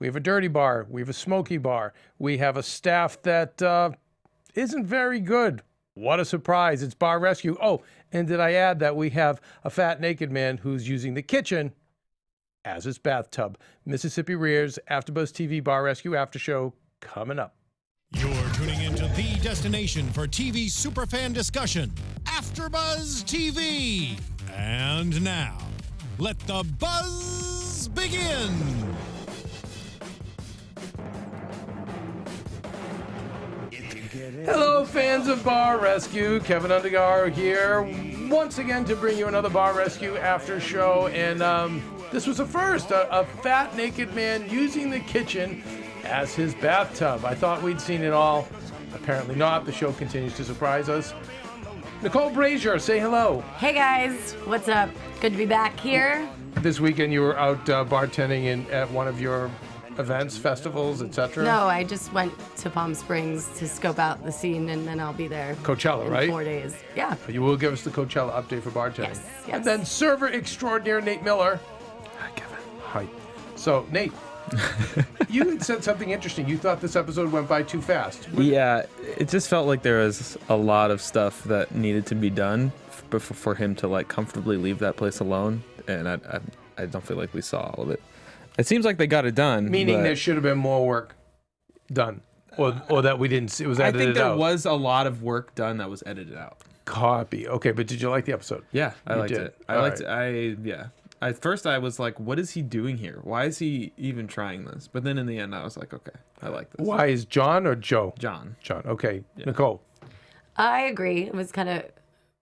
We have a dirty bar. We have a smoky bar. We have a staff that isn't very good. What a surprise. It's Bar Rescue. Oh, and did I add that we have a fat naked man who's using the kitchen as his bathtub. Mississippi Rear's AFTERBUZZ TV Bar Rescue After Show coming up. You're tuning into the destination for TV superfan discussion, AFTERBUZZ TV. And now, let the buzz begin. Hello, fans of Bar Rescue. Keven Undergaro here, once again to bring you another Bar Rescue After Show. And this was a first, a fat naked man using the kitchen as his bathtub. I thought we'd seen it all. Apparently not. The show continues to surprise us. Nicole Brajer, say hello. Hey guys, what's up? Good to be back here. This weekend you were out bartending at one of your events, festivals, etc. No, I just went to Palm Springs to scope out the scene, and then I'll be there. Coachella, in right? 4 days. Yeah. But you will give us the Coachella update for bartending. Yes. And then server extraordinaire Nate Miller. Hi, Kevin. Hi. So, Nate, you had said something interesting. You thought this episode went by too fast. Yeah, it just felt like there was a lot of stuff that needed to be done for him to like comfortably leave that place alone, and I don't feel like we saw all of it. It seems like they got it done. Meaning there should have been more work done, or that we didn't see. It was edited out. I think there was a lot of work done that was edited out. Copy. Okay, but did you like the episode? Yeah, I liked it. I liked it. Yeah. At first, I was like, "What is he doing here? Why is he even trying this?" But then in the end, I was like, "Okay, I like this." Why is John or Joe? John. John. Okay. Yeah. Nicole. I agree. It was kind of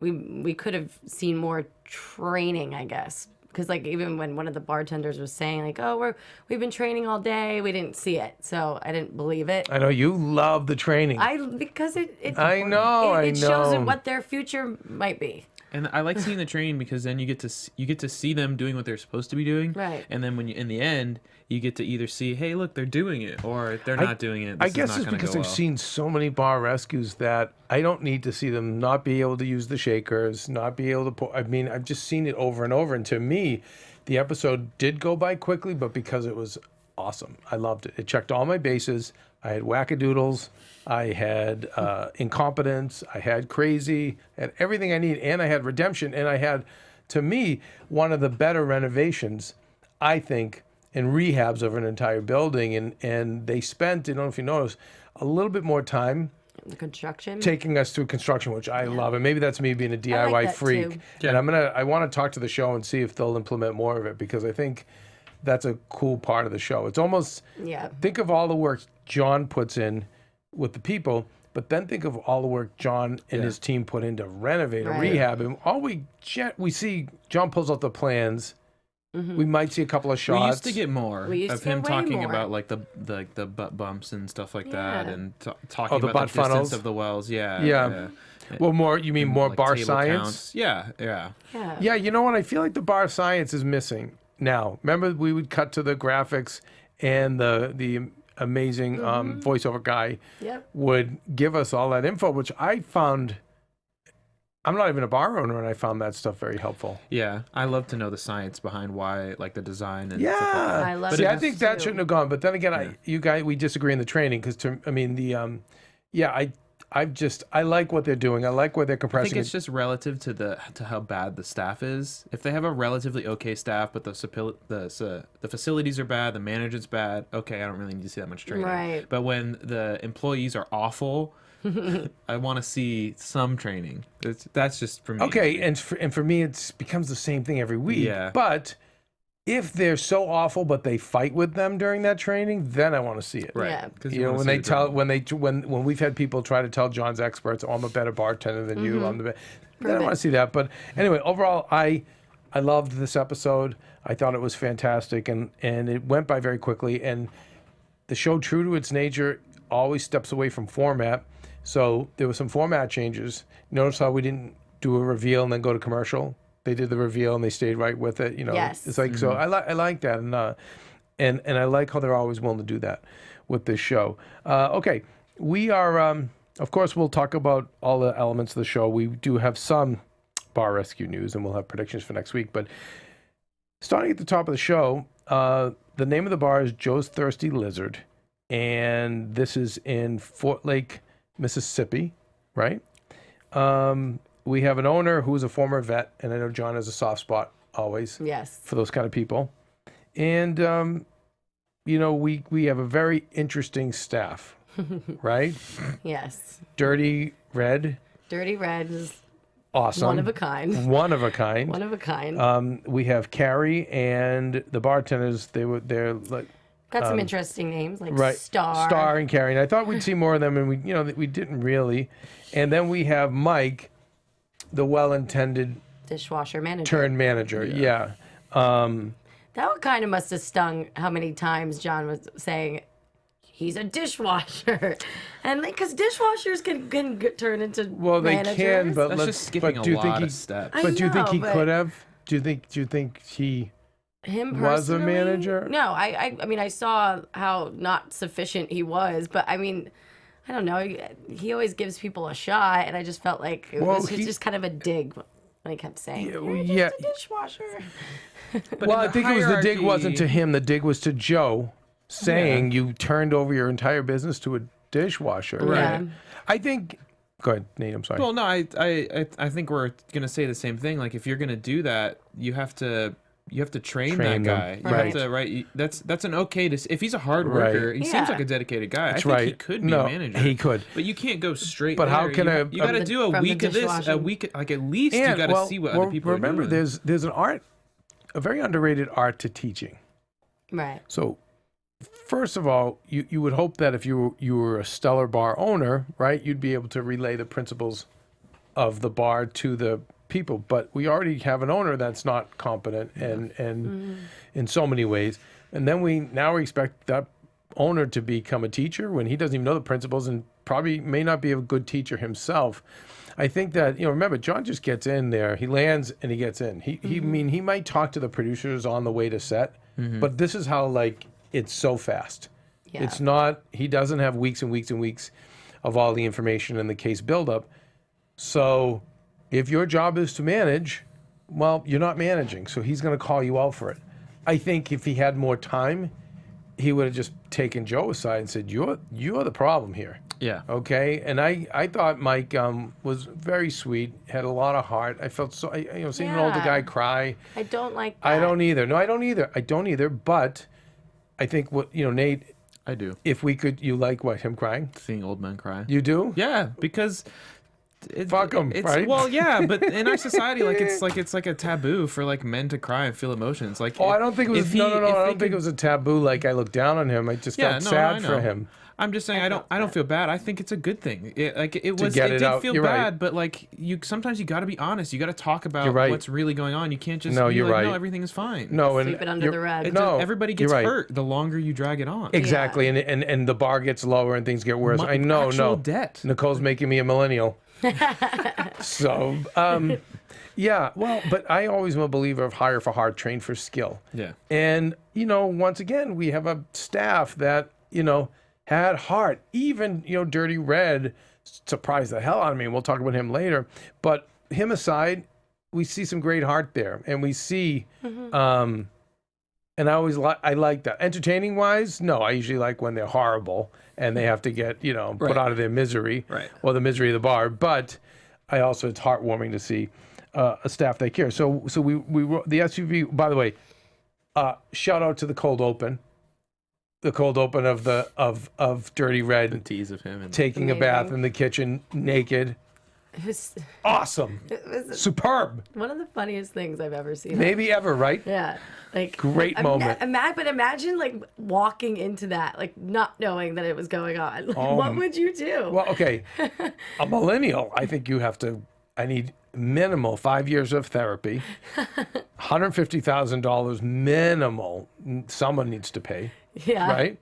we could have seen more training, I guess. Because like even when one of the bartenders was saying like, "Oh, we've been training all day," we didn't see it, so I didn't believe it. I know you love the training. Because it's I know. It shows what their future might be. And I like seeing the training because then you get to see them doing what they're supposed to be doing. Right. And then when you in the end you get to either see, hey, look, they're doing it, or they're not doing it. I guess it's because I've seen so many bar rescues that I don't need to see them not be able to use the shakers, not be able to pour. I mean, I've just seen it over and over. And to me, the episode did go by quickly, but because it was awesome, I loved it. It checked all my bases. I had wackadoodles. I had incompetence. I had crazy. I had everything I need. And I had redemption. And I had, to me, one of the better renovations, I think, in rehabs of an entire building. And they spent, I don't know if you noticed, a little bit more time the construction taking us through construction, which I love. And maybe that's me being a DIY like freak. Yeah. And I want to talk to the show and see if they'll implement more of it, because I think that's a cool part of the show. It's almost, think of all the work John puts in with the people, but then think of all the work John and his team put into renovate a rehab. And all we see, John pulls out the plans. Mm-hmm. We might see a couple of shots. We used to get more of him talking more. about like the butt bumps and stuff like that, and talking the about butt the funnels distance of the wells. Yeah. Well, more. You mean more like bar science? Counts. Yeah. You know what? I feel like the bar science is missing now. Remember, we would cut to the graphics, and the amazing voiceover guy would give us all that info, which I found. I'm not even a bar owner, and I found that stuff very helpful. Yeah, I love to know the science behind why, like the design and stuff like that. I love. See, I think that shouldn't have gone. But then again, we disagree in the training because I like what they're doing. I like what they're compressing. I think it's just relative to how bad the staff is. If they have a relatively okay staff, but the facilities are bad, the management's bad, okay, I don't really need to see that much training. Right. But when the employees are awful, I want to see some training. That's just for me. Okay, and for me, it becomes the same thing every week. Yeah. But if they're so awful, but they fight with them during that training, then I want to see it. Right. Yeah. You know, when we've had people try to tell John's experts, "Oh, I'm a better bartender than you," I'm the best. Then I want to see that. But anyway, overall, I loved this episode. I thought it was fantastic, and it went by very quickly. And the show, true to its nature, always steps away from format. So there were some format changes. Notice how we didn't do a reveal and then go to commercial. They did the reveal and they stayed right with it. You know, it's like so. I like that, and I like how they're always willing to do that with this show. Okay, we are. Of course, we'll talk about all the elements of the show. We do have some Bar Rescue news, and we'll have predictions for next week. But starting at the top of the show, the name of the bar is Joe's Thirsty Lizard, and this is in Fort Lake, Mississippi, right? We have an owner who is a former vet, and I know John has a soft spot always for those kind of people. And, you know, we have a very interesting staff, right? Yes. Dirty Red. Dirty Red is awesome. One of a kind. One of a kind. One of a kind. We have Carrie and the bartenders. They're like got some interesting names like Star and Carrie. And I thought we'd see more of them, and we didn't really. And then we have Mike, the well-intended dishwasher manager. Turned manager. Yeah. That kind of must have stung how many times John was saying he's a dishwasher, and because dishwashers can turn into managers. They can, but that's just skipping a lot of steps. But do you think he could have? Do you think he was a manager? No, I mean I saw how not sufficient he was, but I mean I don't know. He always gives people a shot, and I just felt like it was just kind of a dig when he kept saying, "You're just a dishwasher." Well, I think it was the dig wasn't to him. The dig was to Joe, saying you turned over your entire business to a dishwasher. Right. Yeah. I think. Go ahead, Nate. I'm sorry. Well, no, I think we're gonna say the same thing. Like, if you're gonna do that, you have to train that guy. Them. You have to, that's an okay to. If he's a hard worker, he seems like a dedicated guy. I think he could be a manager. He could. But you can't go straight. But how can you got to do a week of this, a week like at least you got to see what other people remember, are doing. there's an art, a very underrated art to teaching. Right. So, first of all, you would hope that if you were a stellar bar owner, right, you'd be able to relay the principles of the bar to the people. But we already have an owner that's not competent and in so many ways. And then we expect that owner to become a teacher when he doesn't even know the principles and probably may not be a good teacher himself. I think that, remember, John just gets in there. He lands and he gets in. He might talk to the producers on the way to set, but this is how, it's so fast. Yeah. It's not, he doesn't have weeks and weeks and weeks of all the information in the case buildup. So if your job is to manage, well, you're not managing. So he's going to call you out for it. I think if he had more time, he would have just taken Joe aside and said, you're the problem here. Yeah. Okay. And I thought Mike was very sweet, had a lot of heart. I felt so, seeing an older guy cry. I don't like that. I don't either. No, I don't either. But I think Nate. I do. If we could, you like what, him crying? Seeing old men cry. You do? Yeah, because fuck them, right? Well, yeah, but in our society, it's like a taboo for men to cry and feel emotions. I don't think it was. I don't think it was a taboo. I looked down on him. I just felt sad for him. I'm just saying I don't feel bad. I think it's a good thing. It did feel You're bad, right. but sometimes you got to be honest. You got to talk about what's really going on. You can't just you're right. No, everything is fine. No, sweep it under the rug. Everybody gets hurt the longer you drag it on. Exactly, and the bar gets lower and things get worse. I know. Actual debt. Nicole's making me a millennial. So, yeah. Well, but I always am a believer of hire for heart, train for skill. Yeah. And once again, we have a staff that had heart. Even, Dirty Red surprised the hell out of me. We'll talk about him later. But him aside, we see some great heart there. And we see, and I always I like that. Entertaining wise, no, I usually like when they're horrible and they have to get, put out of their misery or the misery of the bar. But I also, it's heartwarming to see a staff that cares. So we the SUV, by the way, shout out to the cold open. The cold open of Dirty Red, the tease of him and taking a bath in the kitchen naked. It was awesome. It was superb. One of the funniest things I've ever seen. Maybe ever, right? Yeah. Great moment. But imagine walking into that, not knowing that it was going on. What would you do? Well, okay. A millennial, I think I need minimal 5 years of therapy, $150,000 minimal. Someone needs to pay. Yeah. Right?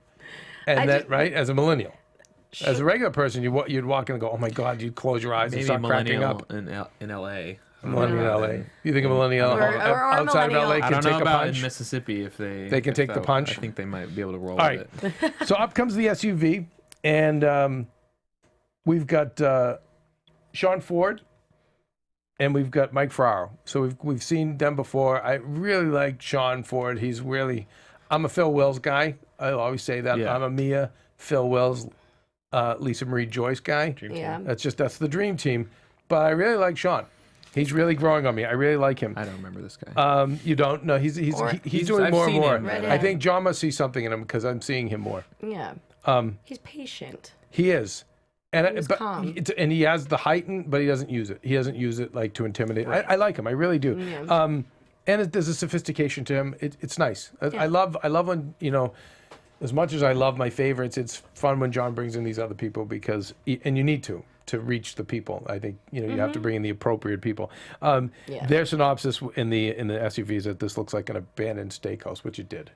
And as a millennial. As a regular person, you'd walk in and go, oh my God, you'd close your eyes and start cracking up. In L.A. Millennial in L.A. You think a millennial or outside of L.A. can take a punch? In Mississippi, if they can take the punch. I think they might be able to roll with it. So up comes the SUV, and we've got Sean Ford and we've got Mike Ferraro. So we've seen them before. I really like Sean Ford. He's really, I'm a Phil Wills guy. I always say that. Yeah. I'm a Mia, Phil Wills, Lisa Marie Joyce guy. Yeah. That's the dream team. But I really like Sean. He's really growing on me. I really like him. I don't remember this guy. You don't? No, he's doing I've more and seen more. him. Right I on. think John must see something in him because I'm seeing him more. Yeah. He's patient. He is. And He's calm. and he has the heightened, but he doesn't use it. He doesn't use it like to intimidate. I like him. I really do. Yeah. And there's a sophistication to him. It's nice. I love when, as much as I love my favorites, it's fun when John brings in these other people because, and you need to reach the people. I think, you have to bring in the appropriate people. Their synopsis in the SUV is that this looks like an abandoned steakhouse, which it did.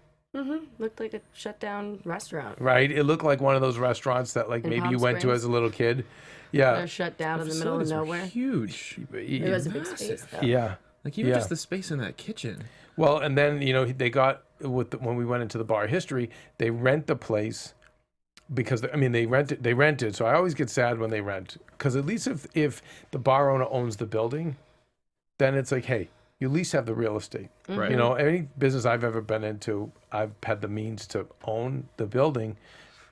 Looked like a shut down restaurant. Right? It looked like one of those restaurants that like maybe Palm you went to Springs. as a little kid. Yeah. They're shut down in the middle of Facilities were nowhere. Huge. It was a big space, though. Yeah. Like even Yeah. just the space in that kitchen. Well, and then they got when we went into the bar history, they rent the place because they rented. So I always get sad when they rent because at least if the bar owner owns the building, then it's like, hey, you at least have the real estate. Right. Any business I've ever been into, I've had the means to own the building,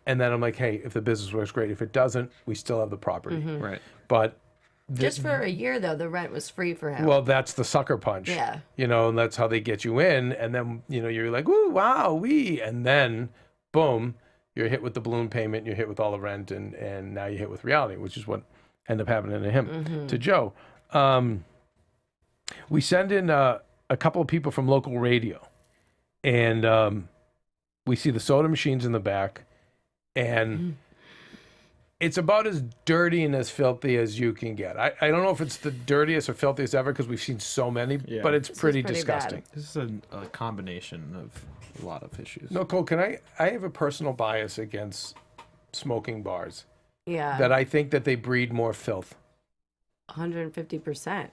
and then I'm like, hey, if the business works great. If it doesn't, we still have the property. Right. But Just for a year, though, the rent was free for him. well, that's the sucker punch. Yeah. And that's how they get you in. And then, you're like, ooh, wow, and then, boom, you're hit with the balloon payment, you're hit with all the rent, and now you're hit with reality, which is what ended up happening to him, to Joe. We send in a couple of people from local radio, and we see the soda machines in the back, and it's about as dirty and as filthy as you can get. I don't know if it's the dirtiest or filthiest ever because we've seen so many, Yeah. but it's This is pretty pretty disgusting. bad. This is a combination of a lot of issues. No, Cole, I have a personal bias against smoking bars Yeah. that I think that they breed more filth. 150%.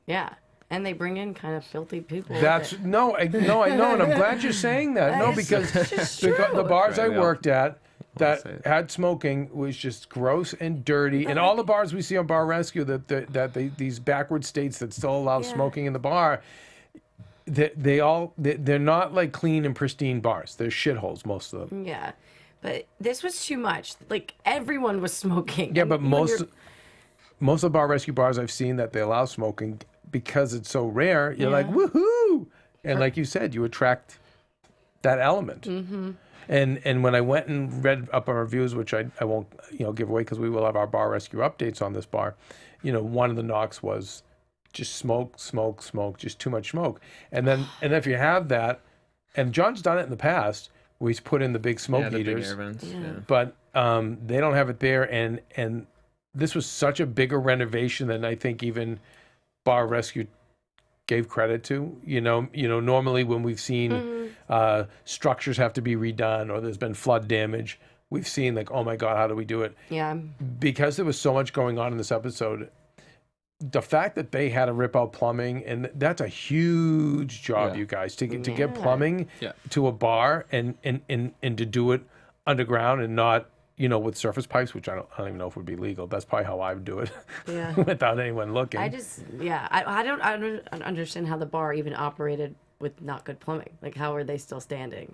Yeah. And they bring in kind of filthy people. That's no, I know, and I'm glad you're saying that. No, because the bars I Right, yeah. worked at that say it. had smoking was just gross and dirty, and all the bars we see on Bar Rescue these backward states that still allow smoking in the bar, they're not like clean and pristine bars. They're shitholes, most of them. Yeah. But this was too much. Like, everyone was smoking. Yeah, And but when most you're- of the Bar Rescue bars I've seen that they allow smoking because it's so rare. You're like woohoo, and like you said, you attract that element. Mm-hmm. And when I went and read up our reviews, which I won't give away because we will have our Bar Rescue updates on this bar, one of the knocks was just smoke, just too much smoke. And then if you have that, and John's done it in the past, where he's put in the big smoke Yeah, the big heaters, air vents. Yeah. but they don't have it there. And this was such a bigger renovation than I think even Bar Rescue gave credit to. Normally when we've seen structures have to be redone or there's been flood damage, we've seen like, oh my God, how do we do it? Yeah. Because there was so much going on in this episode, the fact that they had to rip out plumbing, and that's a huge job, Yeah. you guys, to get plumbing Yeah. to a bar and to do it underground and not, with surface pipes, which I don't even know if would be legal. That's probably how I would do it Yeah. without anyone looking. I don't understand how the bar even operated with not good plumbing. Like, how are they still standing?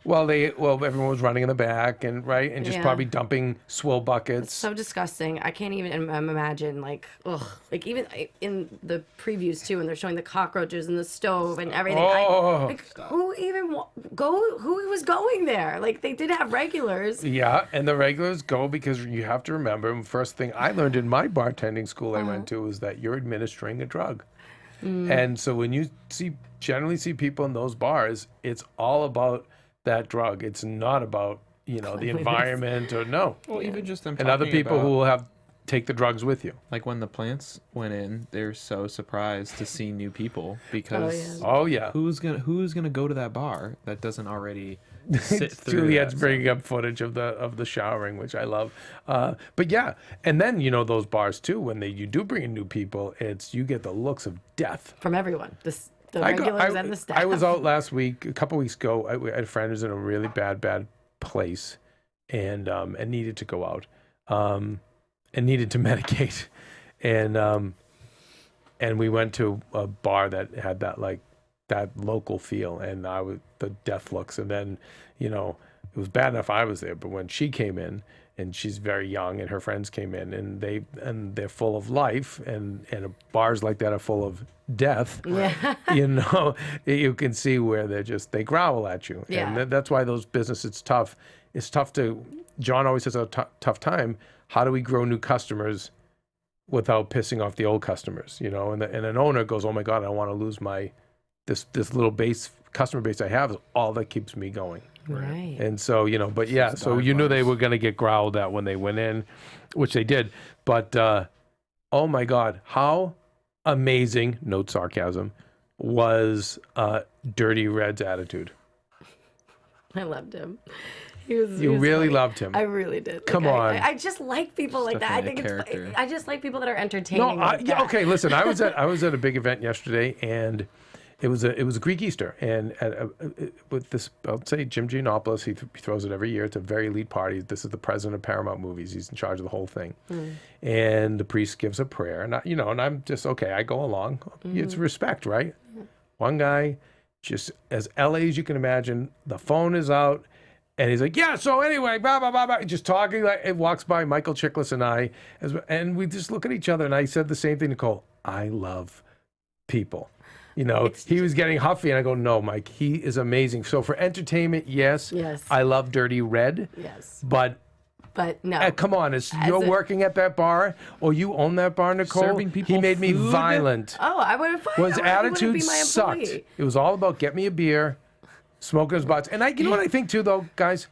Well, everyone was running in the back and just Yeah. probably dumping swill buckets. So disgusting. I can't even imagine, like, ugh. Like, even in the previews, too, when they're showing the cockroaches in the stove and everything. Oh. Who was going there? Like, they did have regulars. Yeah, and the regulars go because you have to remember, first thing I learned in my bartending school I went to was that you're administering a drug. And so when you generally see people in those bars, it's all about that drug. It's not about, the environment or no. Well, even just them And other talking people about, who will take the drugs with you. like when the plants went in, they're so surprised to see new people because Oh, yeah. who's gonna go to that bar that doesn't already sit through Juliet's that bringing up footage of the showering, which I love. But yeah, and then those bars too. When you do bring in new people, you get the looks of death. From everyone. The regulars and the staff. I was out last week, a couple weeks ago. I had a friend who's in a really bad place, and needed to go out, and needed to medicate, and and we went to a bar that had that local feel, and I was the death looks, and then it was bad enough I was there, but when she came in, and she's very young, and her friends came in, and they're full of life, and bars like that are full of death. Yeah. You can see where they growl at you, Yeah. and that's why those businesses, it's tough. It's tough to. John always has a tough time. How do we grow new customers without pissing off the old customers? And an owner goes, oh my God, I don't want to lose this little customer base I have is all that keeps me going. Right. And so, but yeah, so you knew they were going to get growled at when they went in, which they did. But, oh my God, how amazing, note sarcasm, was Dirty Red's attitude. I loved him. He was really funny. loved him. I really did. Come on. I just like people like that. I think character. I just like people that are entertaining. No, like that. okay, listen, I was at a big event yesterday, and it was a Greek Easter, and with this, I'll say Jim Giannopoulos, he throws it every year. It's a very elite party. This is the president of Paramount Movies. He's in charge of the whole thing, and the priest gives a prayer, and and I'm just okay. I go along. It's respect, right? One guy, just as LA as you can imagine, the phone is out. And he's like, yeah, so anyway, blah, blah, blah, blah. Just talking, like it walks by Michael Chiklis and I, and we just look at each other. And I said the same thing, Nicole, I love people. He was getting huffy, and I go, no, Mike, he is amazing. So for entertainment, yes. I love Dirty Red. Yes. But no. Come on, you're working at that bar, or you own that bar, Nicole. Serving people he made me food? violent. Oh, I would have fired. His attitude sucked. It was all about get me a beer, smoking his butts. And you know what I think too, though, guys?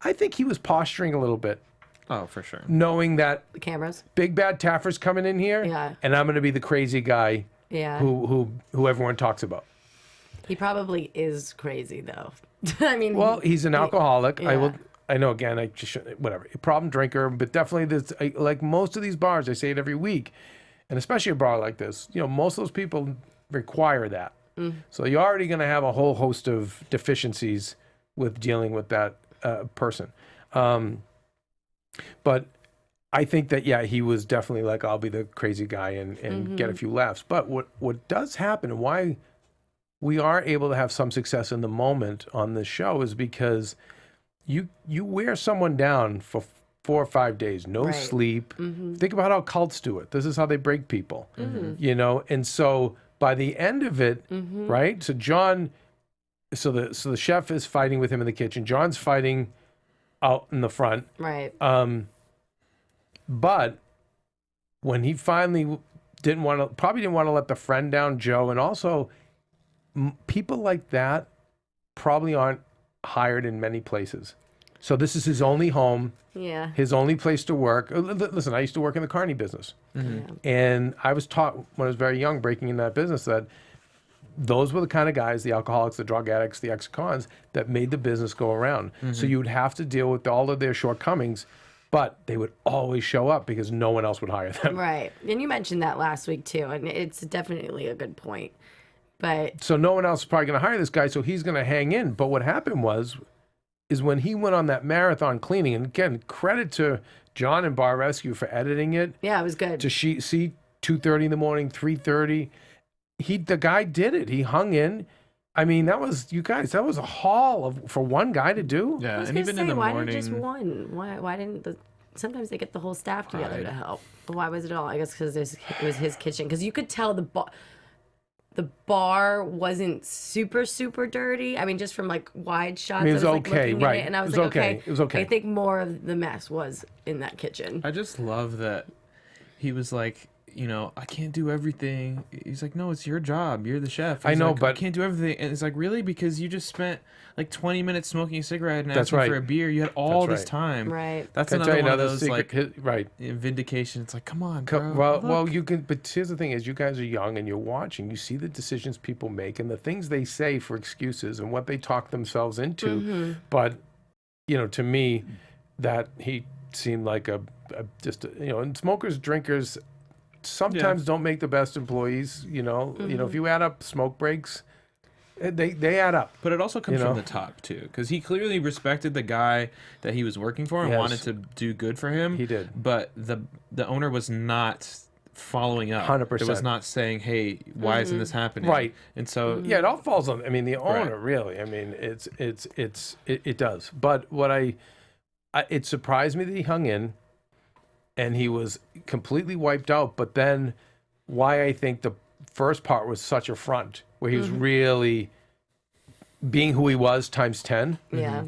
I think he was posturing a little bit. Oh, for sure. Knowing that The cameras. Big Bad Taffer's coming in here, and I'm going to be the crazy guy who everyone talks about. He probably is crazy, though. I mean, Well, he's an alcoholic. Yeah. I know, again, I just whatever. A problem drinker, but definitely this. Like most of these bars, I say it every week, and especially a bar like this. Most of those people require that. So you're already going to have a whole host of deficiencies with dealing with that person. But I think that, he was definitely like, I'll be the crazy guy and get a few laughs. But what does happen, and why we are able to have some success in the moment on this show, is because you wear someone down for 4 or 5 days, no sleep. Think about how cults do it. This is how they break people, and so by the end of it, right? So John, so the chef is fighting with him in the kitchen. John's fighting out in the front. right. But when he finally probably didn't want to let the friend down, Joe, and also people like that probably aren't hired in many places. So this is his only home. Yeah. His only place to work. Listen, I used to work in the carny business. And I was taught when I was very young, breaking in that business, that those were the kind of guys, the alcoholics, the drug addicts, the ex-cons, that made the business go around. So you would have to deal with all of their shortcomings, but they would always show up because no one else would hire them. Right. And you mentioned that last week, too, and it's definitely a good point. But So no one else is probably going to hire this guy, so he's going to hang in. But what happened is when he went on that marathon cleaning, and again, credit to John and Bar Rescue for editing it. yeah, it was good. To see 2:30 in the morning, 3:30. The guy did it. He hung in. I mean, that was a haul for one guy to do. Yeah, I was and gonna even say, in the why morning. did just one? Why didn't sometimes they get the whole staff together to help. But why was it all? I guess because it was his kitchen. Because you could tell the bar wasn't super, super dirty. I mean, just from like wide shots. It was I was like okay, looking right. at it, and I was It was like, okay. It was okay. I think more of the mess was in that kitchen. I just love that he was like, I can't do everything. He's like, no, it's your job. You're the chef. I He's know, like, but I can't do everything. And it's like, really? Because you just spent like 20 minutes smoking a cigarette and That's asking right. for a beer. You had all That's this right. time. Right. That's Can I tell another you one of those secret? like Right. vindication. It's like, come on, bro. Well, look. you can. But here's the thing: is you guys are young and you're watching. You see the decisions people make and the things they say for excuses and what they talk themselves into. But to me, that he seemed like and smokers, drinkers sometimes don't make the best employees. If you add up smoke breaks, they add up. But it also comes from the top too, because he clearly respected the guy that he was working for and Yes. wanted to do good for him. He did. But the owner was not following up. 100%. It was not saying, "Hey, why isn't this happening?" Right. And so Yeah, it all falls on. I mean, the owner really. I mean, it does. But what it surprised me that he hung in, and he was completely wiped out. But then, why I think the first part was such a front, where he was really being who he was times 10. Yeah.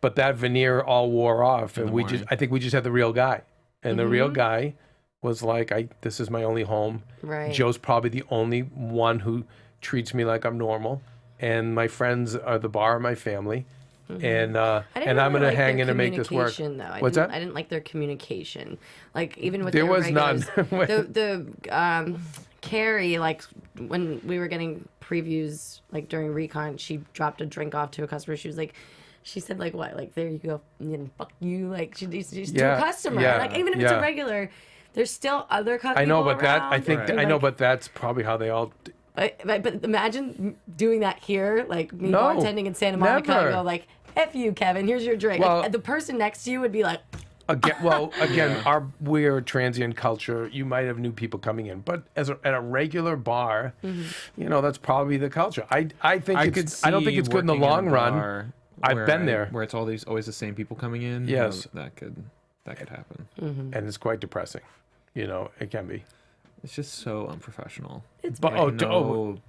But that veneer all wore off, and I think we just had the real guy, and the real guy was like, this is my only home. Right. Joe's probably the only one who treats me like I'm normal, and my friends are the bar of my family, and I'm gonna hang in and make this work. Though. What's that? I didn't like their communication. Like even with There their was none. the Carrie, like when we were getting previews, like during recon, she dropped a drink off to a customer. She said like what? Like there you go, fuck you. Like she's to a customer. Yeah, like even if it's a regular, there's still other customers. I know, but around. I know, but that's probably how they all. But imagine doing that here, like me bartending in Santa Monica, never. and go like, "F you, Kevin. Here's your drink." Well, like, the person next to you would be like, Again, we're a transient culture. You might have new people coming in, but at a regular bar, that's probably the culture. I think I don't think it's good in the long run. I've been there where it's always the same people coming in. Yes, that could happen, and it's quite depressing. It can be. It's just so unprofessional. "It's But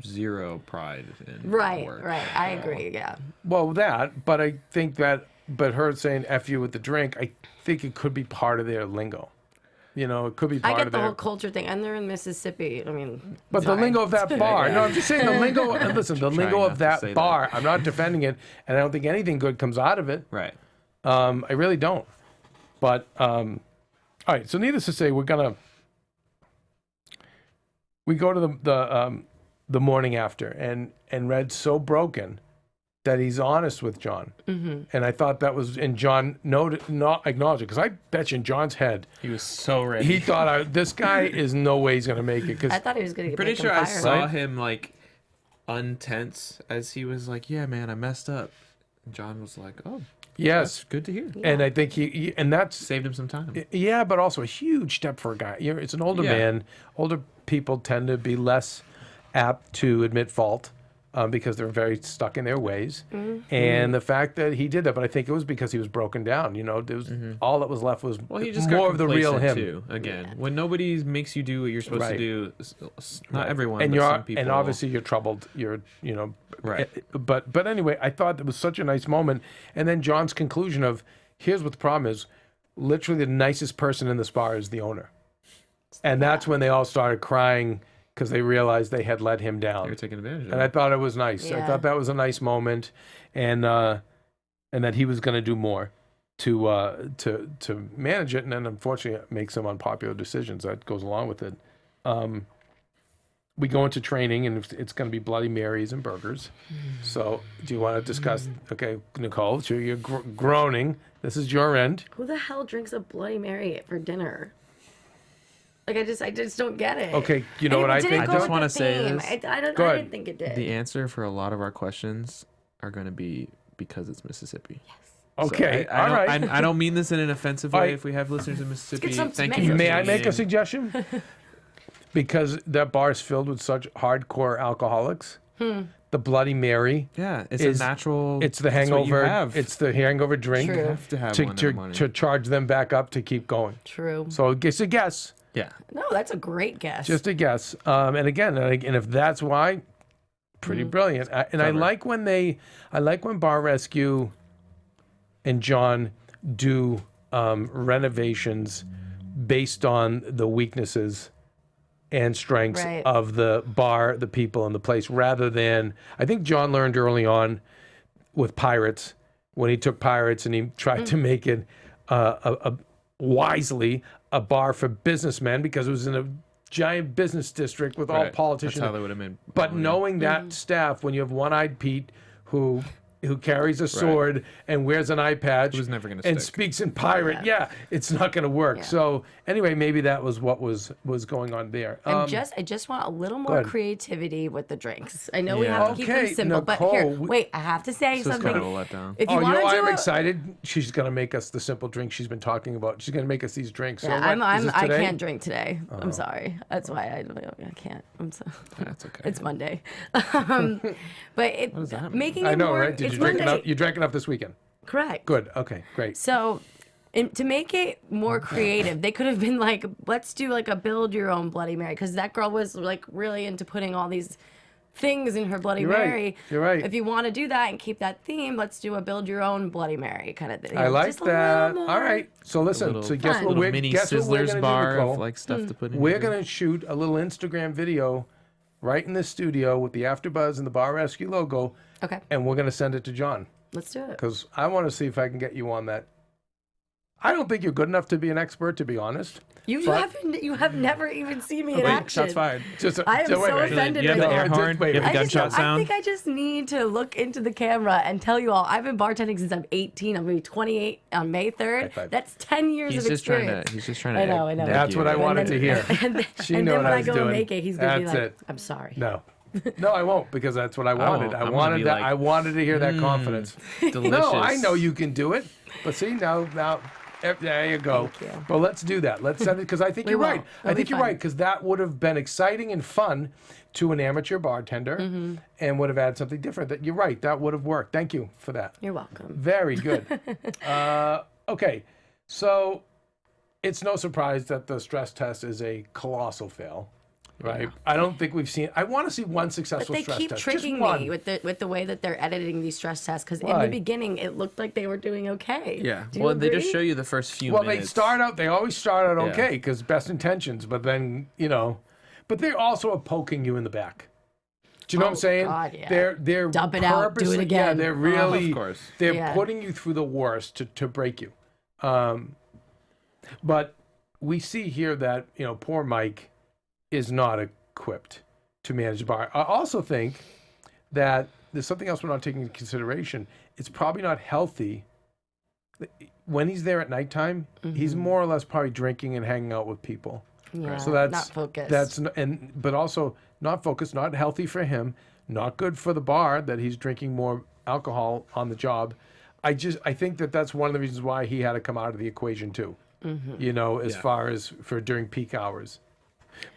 zero pride in right, work. right. I agree. Yeah, Well, but I think but her saying "f you" with the drink, I think it could be part of their lingo. It could be part I get of the their whole culture thing, and they're in Mississippi. I mean, But the lingo of that bar. No, I'm just saying the lingo. Listen, the lingo not of to say that bar. I'm not defending it, and I don't think anything good comes out of it. Right. I really don't. But all right. So needless to say, we go to the morning after, and Red's so broken that he's honest with Jon, and I thought that was, and Jon not acknowledged it, because I bet you in Jon's head He was so ready. he thought this guy is no way he's gonna make it, because I thought he was gonna get Pretty sure fired. I saw him like untense as he was like, "Yeah, man, I messed up." And Jon was like, "Oh, yes, that's good to hear." and I think and that's Saved him some time. yeah, but also a huge step for a guy. It's an older man. Older people tend to be less apt to admit fault. Because they're very stuck in their ways, and the fact that he did that, but I think it was because he was broken down. There was all that was left was He just more got of the real him. too. Again, when nobody makes you do what you're supposed Right. to do, not everyone, And but some people. and obviously you're troubled. Right. But anyway, I thought it was such a nice moment, and then Jon's conclusion of, here's what the problem is: literally the nicest person in this bar is the owner, and that's when they all started crying. Because they realized they had let him down. You're taking advantage of And it. I thought it was nice. I Yeah. thought that was a nice moment, and that he was going to do more to manage it, and then unfortunately make some unpopular decisions that goes along with it. We go into training, and it's going to be Bloody Marys and burgers. So, do you want to discuss? Okay, Nicole, so you're groaning. This is your end. Who the hell drinks a Bloody Mary for dinner? Like I just don't get it. Okay, you know what I think? I just want to say this. I Go ahead. didn't think it did. The answer for a lot of our questions are going to be because it's Mississippi. Okay, So I all don't- right. I don't mean this in an offensive All way. right. If we have listeners in Mississippi, some thank tomatoes. you. May I make a suggestion? Because that bar is filled with such hardcore alcoholics. The Bloody Mary. Yeah, it's is- a natural. It's the that's what you hangover. have. It's the hangover drink. True. You have to have one in the morning. To charge them back up to keep going. True. So it's a guess, Yeah. No, that's a great guess. just a guess. And again, and if that's why, pretty brilliant. I Clever. like when Bar Rescue and Jon do renovations based on the weaknesses and strengths Right. of the bar, the people, and the place, rather than, I think Jon learned early on with Pirates, when he took Pirates and he tried to make it wisely a bar for businessmen, because it was in a giant business district with all Right. politicians. That's how they would have made. But money. knowing that staff, when you have One-Eyed Pete, who who carries a sword and wears an eye patch Who's never gonna and stick. speaks in pirate. Yeah, it's not going to work. Yeah. So anyway, maybe that was what was going on there. I just want a little more ahead. creativity with the drinks. I know we Yeah. have to keep them Okay, simple, but here, Nicole, wait, I have to say This is something. kind of a letdown. If you Oh, want to I'm do excited. She's going to make us the simple drink she's been talking about. She's going to make us these drinks. yeah, so what, is this I today? can't drink today. I'm sorry. That's why I can't. I'm so. That's okay. It's Monday. But that mean? making I it know, more. right? Did It's you drink Monday. enough? You drank enough this weekend. Correct. Good. Okay. Great. So, to make it more creative, they could have been like, let's do like a build your own Bloody Mary, because that girl was like really into putting all these things in her Bloody You're right. Mary. You're right. If you want to do that and keep that theme, let's do a build your own Bloody Mary kind of thing. I like Just a that. little All more. right. So listen. Little- So guess fun. what little we're mini guess what we're Sizzler's gonna bar do, Nicole? of like stuff to put in. We're here. gonna shoot a little Instagram video right in the studio with the AfterBuzz and the Bar Rescue logo, Okay, and we're gonna send it to John let's do it. because I want to see if I can get you on that. I don't think you're good enough to be an expert, to be honest. You have never even seen me in Wait, action. shots fired. Just I am wait, so wait. offended You have right the air now. horn. wait, You have the I gunshot I sound. think I just need to look into the camera and tell you all. I've been bartending since I'm 18. I'm going to be 28 on May 3rd. High five. That's 10 years He's of just trying experience. to. He's just trying to. I know, I know. nag That's you. what I And wanted then- to hear. And, She and knew then what when I I was go doing. and make it, he's going to be That's like, it. I'm sorry. No. No, I won't because that's what I wanted. won't. I I'm gonna wanted be that. like, I wanted to hear that confidence. Delicious. No, I know you can do it. But see now, there you go. Thank you. But let's do that. Let's send it because I think We you're will. right. I It'll think be you're fun. right because that would have been exciting and fun to an amateur bartender, Mm-hmm. and would have added something different. That you're right. That would have worked. Thank you for that. You're welcome. Very good. Okay, so it's no surprise that the stress test is a colossal fail. Right. I don't think we've seen. I want to see one But successful they stress keep test. tricking Just one. me with the way that they're editing these stress tests because in Why? the beginning it looked like they were doing okay. Yeah. Do you Well, they just agree? show you the first few Well, minutes. they always start out Yeah. okay because best intentions, but then, but they also are poking you in the back. Do you know what I'm Oh, saying? God, yeah. They're Dump it out, do it purposely- again. Yeah, they're Oh. really, Of course. they're Yeah. putting you through the worst to break you. But we see here that, poor Mike is not equipped to manage the bar. I also think that there's something else we're not taking into consideration. It's probably not healthy. When he's there at nighttime, he's more or less probably drinking and hanging out with people. Yeah, So that's not focused. But also not focused, not healthy for him, not good for the bar that he's drinking more alcohol on the job. I think that's one of the reasons why he had to come out of the equation too. As far as for during peak hours.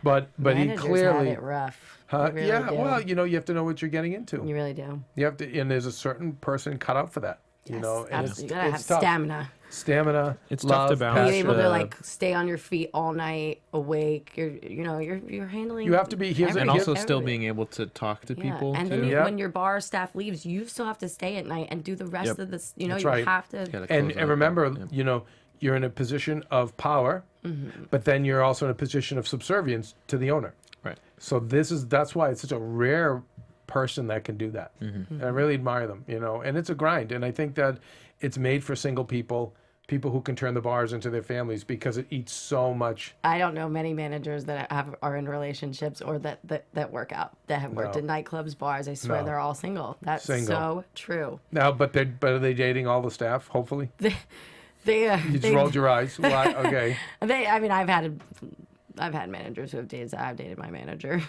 But Managers he clearly have it rough. They really do. well, you have to know what you're getting into. You really do. You have to, and there's a certain person cut out for that. Yes, And absolutely. You gotta have it's tough. stamina. Stamina. It's tough to love, balance. Being able to the- like stay on your feet all night, awake. You're handling. You have to be- here's a- and here's- also still everything. being able to talk to Yeah, people and too. then Yep. when your bar staff leaves, you still have to stay at night and do the rest Yep. of this. That's You right. have to. Gotta And, close and out. remember, Yep. you're in a position of power, but then you're also in a position of subservience to the owner. Right. So that's why it's such a rare person that can do that. And I really admire them, and it's a grind. And I think that it's made for single people who can turn the bars into their families because it eats so much. I don't know many managers that are in relationships or that work out that have worked No. in nightclubs, bars. I swear No. they're all single. That's Single. so true. Now, but are they dating all the staff? Hopefully, They you just rolled your eyes. Why? Okay. I mean, I've had managers who have dated. I've dated my manager.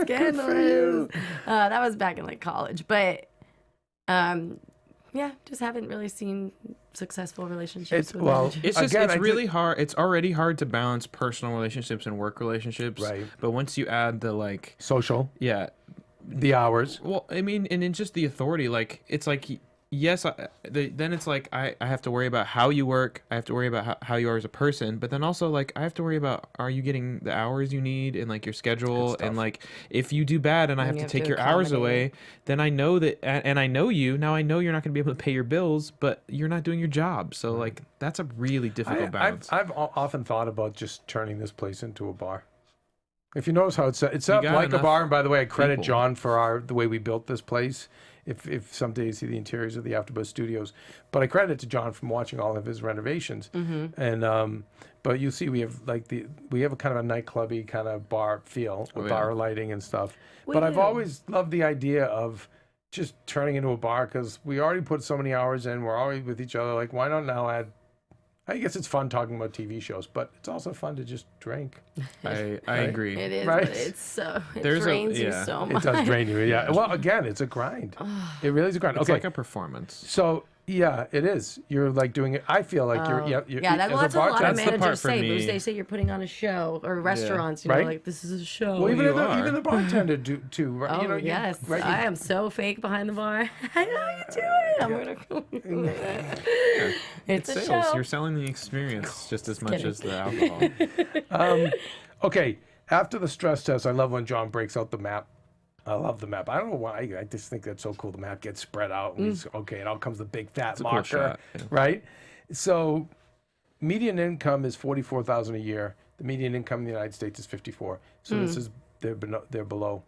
Scandalous. That was back in like college, but yeah, just haven't really seen successful relationships. with managers. It's just Again, it's really hard. It's already hard to balance personal relationships and work relationships. Right. But once you add the Social, yeah, the hours. well, I mean, and in just the authority, it's like yes, then it's like I have to worry about how you work. I have to worry about how you are as a person. But then also I have to worry about are you getting the hours you need and your schedule and if you do bad and I have you to have take to your hours accommodate. away, then I know that and I know you now. I know you're not going to be able to pay your bills, but you're not doing your job. So that's a really difficult balance. I've often thought about just turning this place into a bar. If you notice how it's set up got like a enough bar, and by the way, I credit people. John for the way we built this place. if someday you see the interiors of the AfterBuzz studios. But I credit it to Jon from watching all of his renovations. And but you see, we have a kind of a nightclubby kind of bar feel with bar lighting and stuff. But I've always loved the idea of just turning into a bar, because we already put so many hours in. We're already with each other. Like, why not now add? I guess it's fun talking about TV shows, but it's also fun to just drink. I agree. It is, Right? but it's so it There's drains you so It much. does drain you. Yeah. Well, again, it's a grind. It really is a grind. It's Okay. like a performance. So yeah, it is. You're like doing it. I feel like you're Yeah, as that's, well, that's what a lot of That's the part managers for say. me. Because they say you're putting on a show, or restaurants, you know, Right? like, this is a show. Well, even you the, are. even the bartender do too. Right? Oh, You know, yes. right? I am so fake behind the bar. I know you do it. I'm going to... It's a Sales. show. You're selling the experience just as much as the alcohol. Okay, after the stress test, I love when Jon breaks out the map. I love the map. I don't know why. I just think that's so cool. The map gets spread out. And okay, it all comes the big fat a cool marker, shot, yeah. right? So, median income is $44,000 a year. The median income in the United States is 54. So this is they're below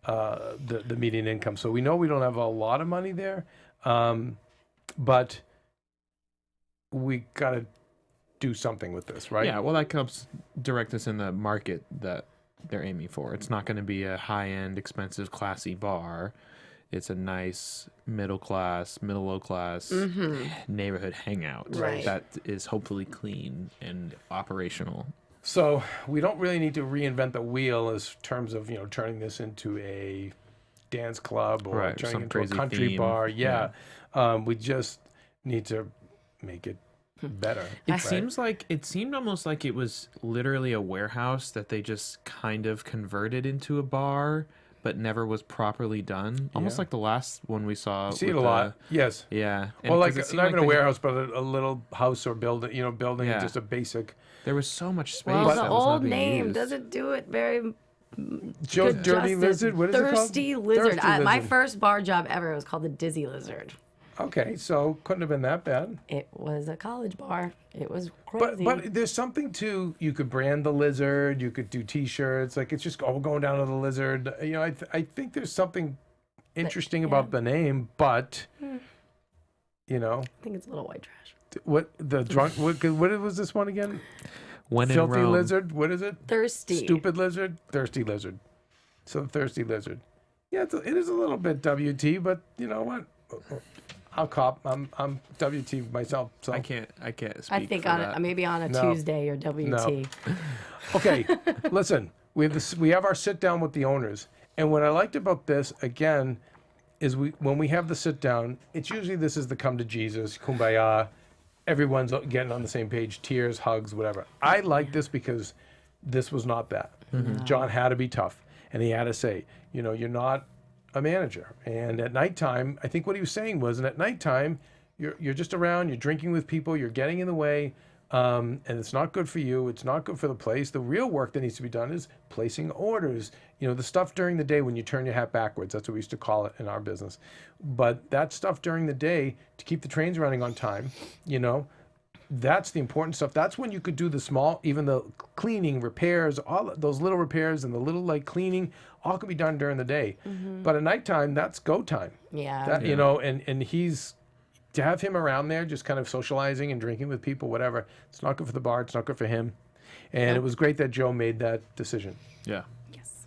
the median income. So we know we don't have a lot of money there, but we got to do something with this, right? Yeah, well, that helps direct us in the market that they're aiming for. It's not going to be a high-end, expensive, classy bar. It's a nice middle class, middle low class neighborhood hangout Right. that is hopefully clean and operational. So we don't really need to reinvent the wheel as terms of, turning this into a dance club or Right, turning some into a crazy country theme. bar. Yeah. We just need to make it better. It seemed almost like it was literally a warehouse that they just kind of converted into a bar, but never was properly done. Almost Yeah. like the last one we saw. See it with a lot. Yes. Yeah. And Well, like 'cause it seemed not even a they- warehouse, but a little house or building, building Yeah. just a basic. There was so much space. Well, that the was not old being name used. doesn't do it very Joe good Dirty justice. Lizard? What is it called? Thirsty Lizard. Thirsty My Lizard. first bar job ever was called the Dizzy Lizard. Okay, so couldn't have been that bad. It was a college bar. It was But crazy. but there's something to, you could brand the lizard, you could do T-shirts, like it's just all going down to the lizard. I think there's something interesting about the name, but I think it's a little white trash. what the drunk what was this one again? When in Filthy Rome. lizard. What is it? Thirsty. Stupid lizard. Thirsty lizard. So the thirsty lizard. Yeah, it is a little bit WT, but you know what? I'll cop. I'm WT myself. So I can't speak I think for on that. maybe on a No. Tuesday or WT. Okay, listen. We have our sit down with the owners, and what I liked about this again is when we have the sit down, it's usually this is the come to Jesus, kumbaya, everyone's getting on the same page, tears, hugs, whatever. I like this because this was not that. Jon had to be tough, and he had to say, you're not a manager. And at nighttime, I think what he was saying was, and at nighttime, you're just around, you're drinking with people, you're getting in the way, and it's not good for you. It's not good for the place. The real work that needs to be done is placing orders. The stuff during the day when you turn your hat backwards. That's what we used to call it in our business. But that stuff during the day to keep the trains running on time, that's the important stuff. That's when you could do the small, even the cleaning, repairs, all those little repairs and the little cleaning, all could be done during the day. But at nighttime, that's go time. Yeah. That, and he's, to have him around there, just kind of socializing and drinking with people, whatever, it's not good for the bar. It's not good for him. And it was great that Joe made that decision. Yeah. Yes.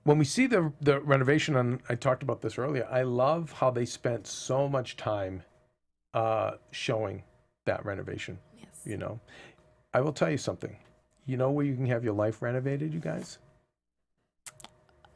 When we see the renovation, and I talked about this earlier, I love how they spent so much time showing that renovation. Yes. I will tell you something. Where you can have your life renovated, you guys?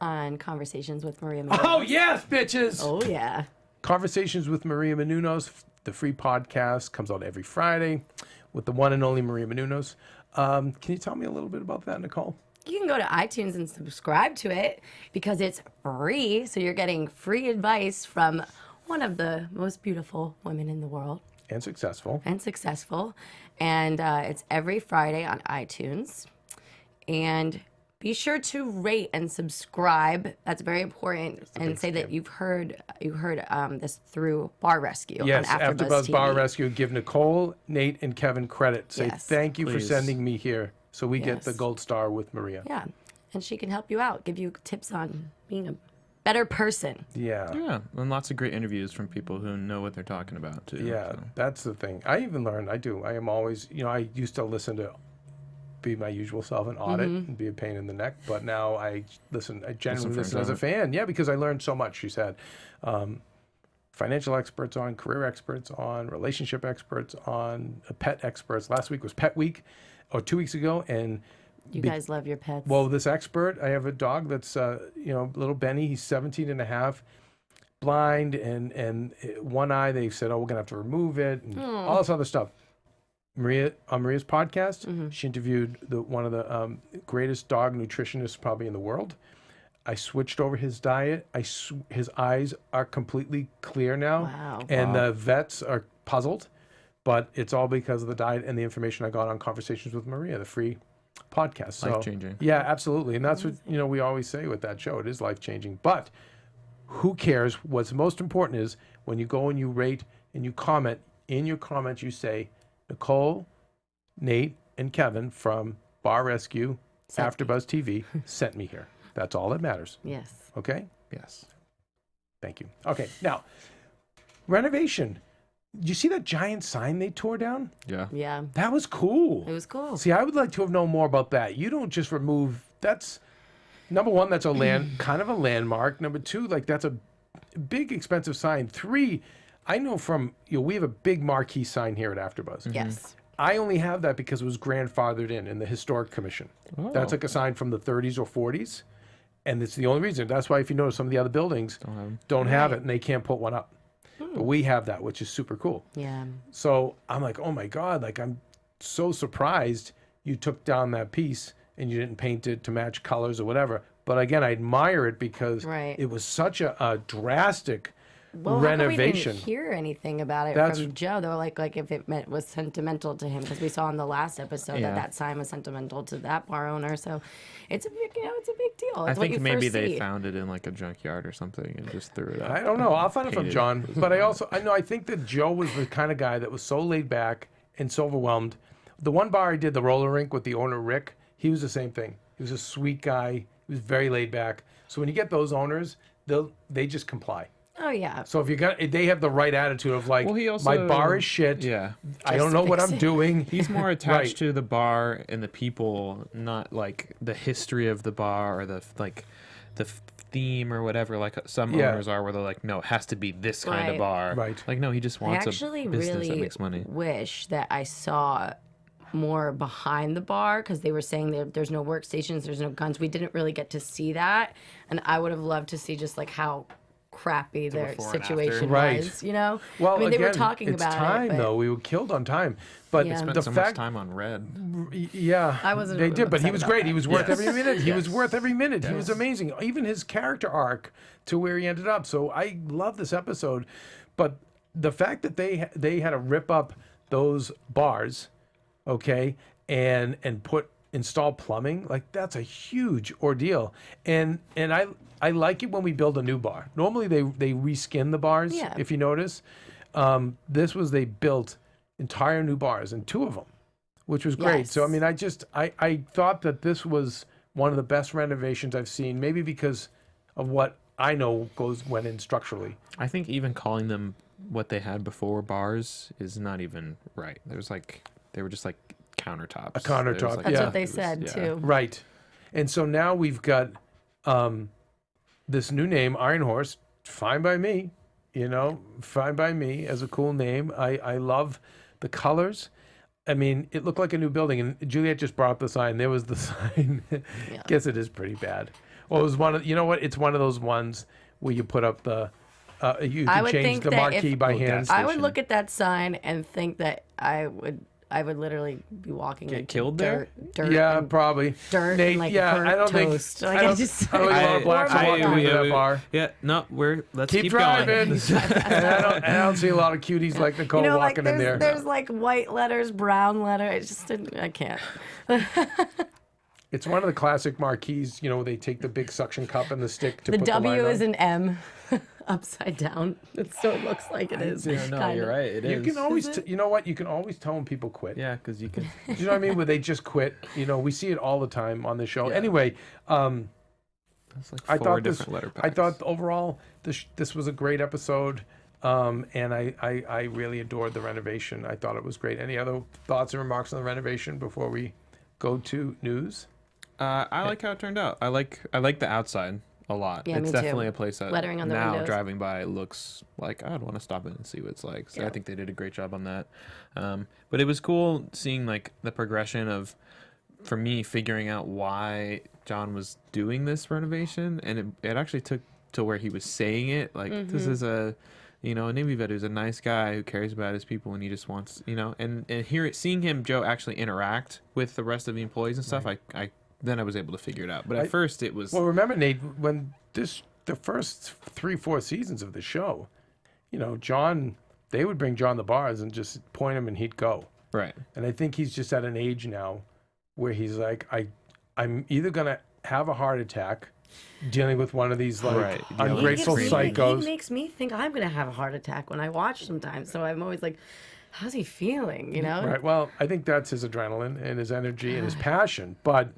On Conversations with Maria Menounos. Oh, yes, bitches! Oh, yeah. Conversations with Maria Menounos, the free podcast, comes out every Friday with the one and only Maria Menounos. Can you tell me a little bit about that, Nicole? You can go to iTunes and subscribe to it because it's free. So you're getting free advice from one of the most beautiful women in the world. And successful. And successful. And it's every Friday on iTunes. And be sure to rate and subscribe. That's very important. And say that you heard this through Bar Rescue. Yes, on AfterBuzz TV. Bar Rescue. Give Nicole, Nate, and Kevin credit. Say Yes. thank you for Please. sending me here, so we get Yes. the gold star with Maria. Yeah. and she can help you out, give you tips on being a better person. Yeah. Yeah, and lots of great interviews from people who know what they're talking about too. Yeah, so. that's the thing. I even learned, I am always, I used to listen to be my usual self and audit and be a pain in the neck, but now I genuinely listen as a fan. Yeah, because I learned so much, she said. Financial experts on, career experts on, relationship experts on, pet experts. Last week was Pet Week, or 2 weeks ago, and You guys love your pets. well, this expert, I have a dog that's, little Benny. He's 17 and a half, blind, and one eye. They said, oh, we're going to have to remove it, and all this other stuff. Maria, on Maria's podcast, she interviewed one of the greatest dog nutritionists probably in the world. I switched over his diet. His eyes are completely clear now. Wow. And the vets are puzzled, but it's all because of the diet and the information I got on Conversations with Maria, the free podcast. So, Life-changing. Yeah, absolutely. And that's what, we always say with that show. It is life-changing. But who cares? What's most important is when you go and you rate and you comment, in your comments you say, Nicole, Nate, and Kevin from Bar Rescue, AfterBuzz TV sent me here. That's all that matters. Yes. Okay? Yes. Thank you. Okay, now, renovation. Did you see that giant sign they tore down? Yeah. Yeah. That was cool. It was cool. See, I would like to have known more about that. You don't just remove. That's number one. That's a kind of a landmark. Number two, like that's a big expensive sign. Three, I know from we have a big marquee sign here at AfterBuzz. Yes. I only have that because it was grandfathered in the Historic Commission. Oh. That's like a sign from the 30s or 40s, and it's the only reason. That's why if you notice some of the other buildings don't have it and they can't put one up. But we have that, which is super cool. Yeah. So I'm like, oh my God, like I'm so surprised you took down that piece and you didn't paint it to match colors or whatever. But again, I admire it because it was such a drastic renovation. How come we didn't hear anything about it from Joe? They were like if it was sentimental to him, because we saw in the last episode that sign was sentimental to that bar owner. So it's a big, it's a big deal. It's I think maybe they see. found it in like a junkyard or something and just threw it up. I don't know. I'll find it from John. But I think that Joe was the kind of guy that was so laid back and so overwhelmed. The one bar I did, the roller rink with the owner, Rick, he was the same thing. He was a sweet guy. He was very laid back. So when you get those owners, they just comply. Oh yeah. So if they have the right attitude of like, my bar is shit. Yeah. I don't know what I'm doing. He's more attached to the bar and the people, not like the history of the bar or the theme or whatever. Like some owners are, where they're like, no, it has to be this kind of bar. Right. Like no, he just wants a actually business that really makes money. wish that I saw more behind the bar, because they were saying there's no workstations, there's no guns. We didn't really get to see that, and I would have loved to see just like how crappy their situation was, Well, I mean, they were again, talking it's about time, it. though. We were killed on time. But Yeah. Spent the so fact, much time on red. I wasn't They did, but he upset was about great. that. He was worth Yes. every minute. He was Yes. worth every minute. He was amazing. Even his character arc to where he ended up. So I love this episode. But the fact that they had to rip up those bars, okay, and install plumbing, like that's a huge ordeal. And I like it when we build a new bar. Normally they reskin the bars, if you notice. This was they built entire new bars, and 2 of them, which was great. Yes. So I mean, I thought that this was one of the best renovations I've seen, maybe because of what I know went in structurally. I think even calling them what they had before bars is not even right. They were just like countertops. A countertop, It was like- That's yeah. what they said too. Right. And so now we've got this new name, Iron Horse, fine by me, fine by me as a cool name. I love the colors. I mean, it looked like a new building, and Juliet just brought up the sign. There was the sign. Guess it is pretty bad. Well, it was one of, it's one of those ones where you put up the, you I can would change think the that marquee if- by hand. I would look at that sign and think that I would literally be walking Get into killed there? dirt Yeah, and probably. dirt Nate, and like yeah, burnt I don't toast. think. Like, I don't, just, I don't think a lot of blacks are walking into that bar. Yeah, no, let's Keep keep driving. going. And I don't see a lot of cuties like Nicole walking in there. there's like white letters, brown letter. It just didn't. I can't. It's one of the classic marquees. They take the big suction cup and the stick to The put the line W on. is an M. upside down, so it looks like it is. Yeah, no, you're right. It You is. can always, you know what? You can always tell when people quit. Yeah, because you can. Do you know what I mean? Where they just quit. You know, we see it all the time on the show. Yeah. Anyway, That's like I four thought different letter packs. I thought overall this was a great episode, and I really adored the renovation. I thought it was great. Any other thoughts and remarks on the renovation before we go to news? I like how it turned out. I like the outside a lot. Yeah, It's me too. definitely a place that Lettering on the now windows. driving by looks like I'd want to stop in and see what it's like. So I Yeah. think they did a great job on that. But it was cool seeing like the progression of, for me, figuring out why Jon was doing this renovation, and it actually took to where he was saying it like this is a Navy vet who's a nice guy who cares about his people, and he just wants and seeing him Joe actually interact with the rest of the employees and stuff. I then I was able to figure it out, but at first it was Remember, Nate, when the first 3-4 seasons of the show, Jon, they would bring Jon the bars and just point him and he'd go. right. And I think he's just at an age now where he's like, I'm either gonna have a heart attack dealing with one of these like Right. ungrateful He psychos. makes me think I'm gonna have a heart attack when I watch sometimes. So I'm always like, how's he feeling? You know? Right. Well, I think that's his adrenaline and his energy and his passion, but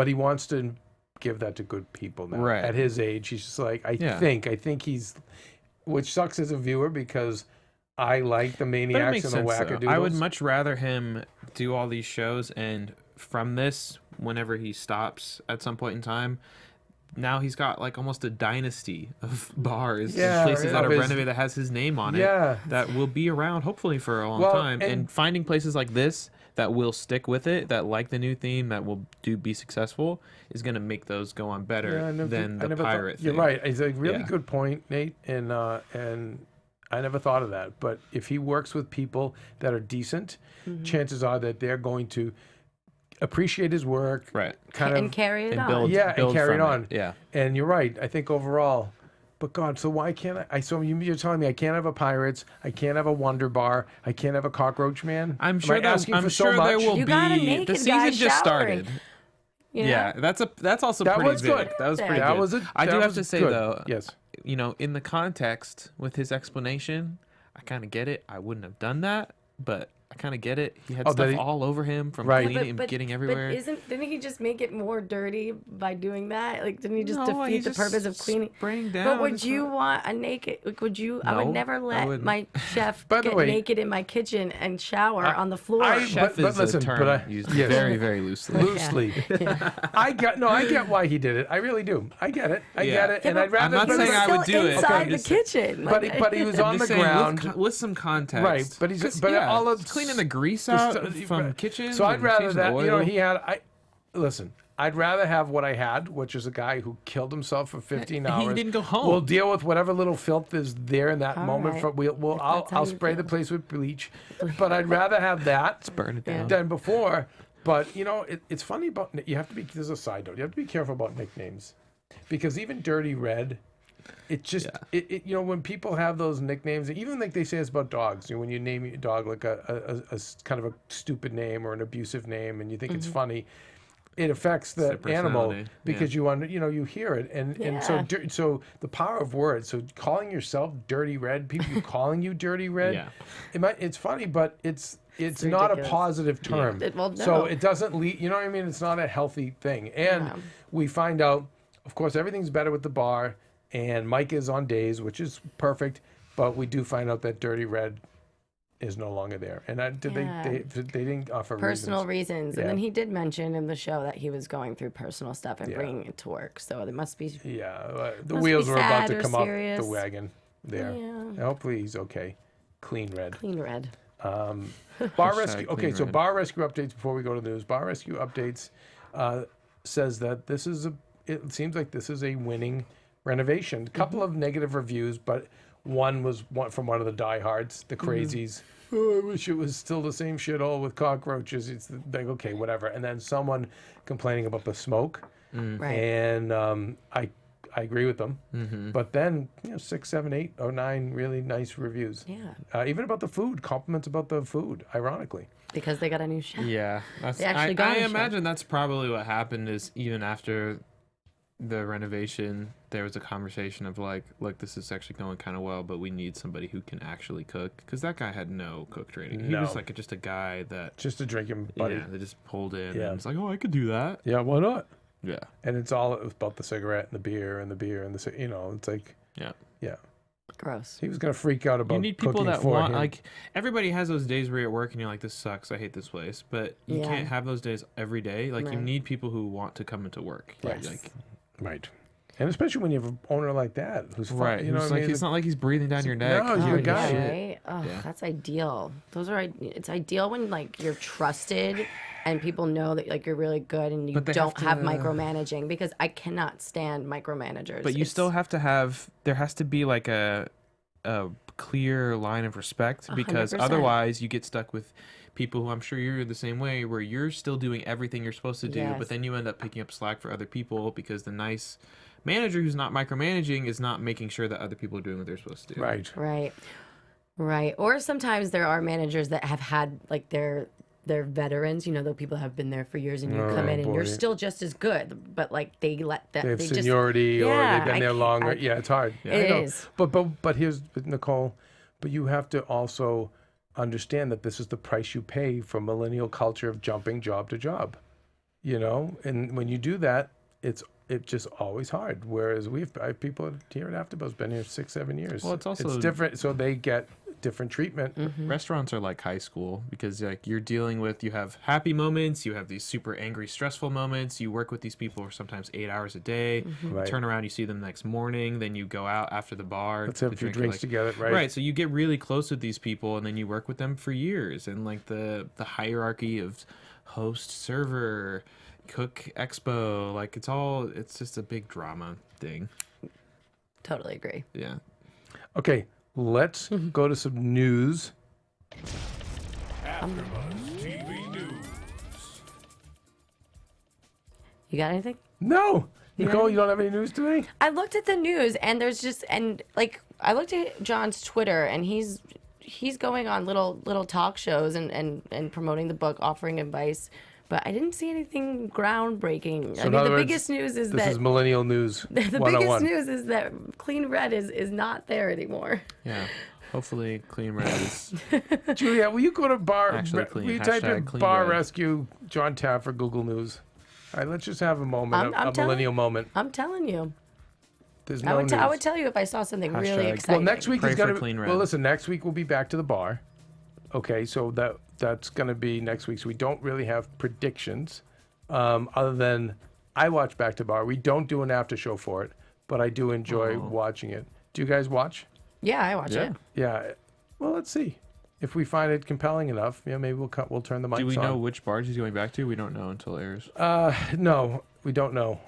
he wants to give that to good people now. Right. At his age, he's just like, I Yeah. think he's, which sucks as a viewer because I like the But it maniacs makes and the sense, though. wackadoodles. I would much rather him do all these shows, and from this, whenever he stops at some point in time, now he's got like almost a dynasty of bars Yeah, and places that of are his- renovated that has his name on Yeah. it that will be around hopefully for a long Well, time. and- And finding places like this that will stick with it, that like the new theme, that will be successful, is going to make those go on better Yeah, I never- than I the never thought- pirate thing. You're right. It's a really Yeah. good point, Nate, and I never thought of that. But if he works with people that are decent, chances are that they're going to appreciate his work, Right. kind and of, carry it And on. build, Yeah, and build carry it from on. Yeah. And you're right. I think overall, but God, so why can't I? So you're telling me I can't have a Pirates, I can't have a Wonder Bar, I can't have a Cockroach Man? I'm Am sure I there, asking I'm for sure so much? there will You be. got a The naked season guy just showering. started. You know? Yeah, that's also That pretty was big. good. That was pretty That good. was I do that have was to say good. though, Yes. in the context with his explanation, I kind of get it. I wouldn't have done that, but I kind of get it. He had Oh, stuff that he- all over him from Right. cleaning and getting everywhere. But didn't he just make it more dirty by doing that? Like, didn't he just No, defeat he's the just purpose of cleaning? spraying down. But would It's you not- want a naked? Like, would you? I would No, never I let wouldn't. my chef By the get way- naked in my kitchen and shower on the floor. Chef but is listen, a term but I- used yes. very, very loosely. Loosely. I get why he did it. I really do. I get it. I Yeah. get it. And but I'd rather. I'm not he was saying I would still do it. inside Okay, the just- kitchen. but he was on I'm the just saying, ground. with some context, Right, but he's- 'Cause, but yeah, all of- it's cleaning the grease Just, out from kitchen. So I'd and rather changing that. the You know, oil. he had. Listen. I'd rather have what I had, which is a guy who killed himself for 15 He hours. didn't go home. We'll deal with whatever little filth is there in that All moment. right. I'll that's how you spray the feel. place with bleach, but I'd rather have that burn it down. than before. But it's funny about you have to be. There's a side note. You have to be careful about nicknames, because even Dirty Red, it just when people have those nicknames, even like they say it's about dogs. When you name your dog like a kind of a stupid name or an abusive name, and you think it's funny, it affects the their animal personality, because you hear it, and so Yeah. so the power of words. So calling yourself Dirty Red, people calling you Dirty Red, Yeah. it's funny, but it's not a ridiculous. positive term. Well, So no. it doesn't lead. You know what I mean? It's not a healthy thing. And Yeah. we find out, of course, everything's better with the bar, and Mike is on days, which is perfect. But we do find out that Dirty Red is no longer there, and Yeah. they didn't offer Personal reasons. reasons. Yeah. And then he did mention in the show that he was going through personal stuff and Yeah. bringing it to work. So there must be. Yeah, the Must wheels be were about sad to or come serious. off the wagon there. Yeah. Hopefully he's okay. Clean Red. Clean red. Bar Hashtag Rescue. Okay, Clean so Red. Bar Rescue updates before we go to the news. Bar Rescue updates says that this is it seems like this is a winning renovation. A couple of negative reviews, but one was from one of the diehards, the crazies. Oh, I wish it was still the same shit all with cockroaches. It's like, okay, whatever. And then someone complaining about the smoke. Right. And I agree with them. But then 6, 7, 8, 9 really nice reviews. Yeah. Even about the food, compliments about the food, ironically. Because they got a new chef. Yeah, They actually got I a chef. imagine that's probably what happened. Is even after the renovation, there was a conversation of like, look, this is actually going kind of well, but we need somebody who can actually cook, because that guy had no cook training. He was like just a guy that just a drinking buddy. Yeah, they just pulled in. Yeah. And was like, oh, I could do that. Yeah, why not? Yeah. And it's all about the cigarette and the beer and the you know, it's like Yeah. Gross. he was gonna freak out about You need people cooking that for want him. like everybody has those days where you're at work and you're like, this sucks, I hate this place, but you Yeah. can't have those days every day. Like you Right. need people who want to come into work. Yes. Like Right. And especially when you have an owner like that who's fun, right. you know Who's what I like mean? it's not like he's breathing down your neck. No, you're a guy. Yeah, Shit. right? Oh, Yeah. that's ideal. It's ideal when like you're trusted and people know that like you're really good and you But they don't have have to- micromanaging, because I cannot stand micromanagers. But you It's- still have to have. There has to be like a clear line of respect, because 100%. otherwise you get stuck with people who, I'm sure you're the same way, where you're still doing everything you're supposed to do, Yes. but then you end up picking up slack for other people because the nice manager who's not micromanaging is not making sure that other people are doing what they're supposed to do. Right. Right. Or sometimes there are managers that have had like they're veterans, you know, the people have been there for years, and you come in and boy. you're still just as good, but like they let that They have just seniority or Yeah, they've been I there can't- longer. I- Yeah, it's hard. It I know. is. But here's Nicole, but you have to also understand that this is the price you pay for millennial culture of jumping job to job. You know, and when you do that, it's just always hard. Whereas I have people here at AFTERBUZZ been here 6-7 years. Well, it's also- different, so they get different treatment. Restaurants are like high school, because like you have happy moments, you have these super angry, stressful moments. You work with these people for sometimes 8 hours a day. Right. Turn around, you see them the next morning. Then you go out after the bar. Let's have to a few drink, drinks like- together, right? Right. So you get really close with these people, and then you work with them for years. And like the hierarchy of host, server, cook, expo, like it's just a big drama thing. totally agree. Yeah. Okay, let's go to some news. AfterBuzz TV News. You got anything? No, Nicole, you don't have any news today? I looked at the news and there's just I looked at John's Twitter and he's going on little talk shows and promoting the book, offering advice, but I didn't see anything groundbreaking. So I in mean, other the words, biggest news is This that is millennial news. the biggest 101. news is that Clean Red is not there anymore. Yeah. Hopefully, Clean Red is. Julia, will you go to bar? Actually clean. Will you type in Hashtag clean Bar red. Rescue Jon Taffer Google News? All right, let's just have a moment, I'm a telling- millennial moment. I'm telling you. There's I no would news. I would tell you if I saw something really Hashtag- exciting. Well, next week Pray is gonna for Clean be. Red. Well, listen, next week we'll be back to the bar. Okay, so that's gonna be next week. So we don't really have predictions, other than I watch Back to Bar. We don't do an after show for it, but I do enjoy watching it. Do you guys watch? Yeah, I watch it. Yeah. Well, let's see. If we find it compelling enough, maybe we'll turn the mics on. Do we know which bars he's going back to? We don't know until it airs. No, we don't know.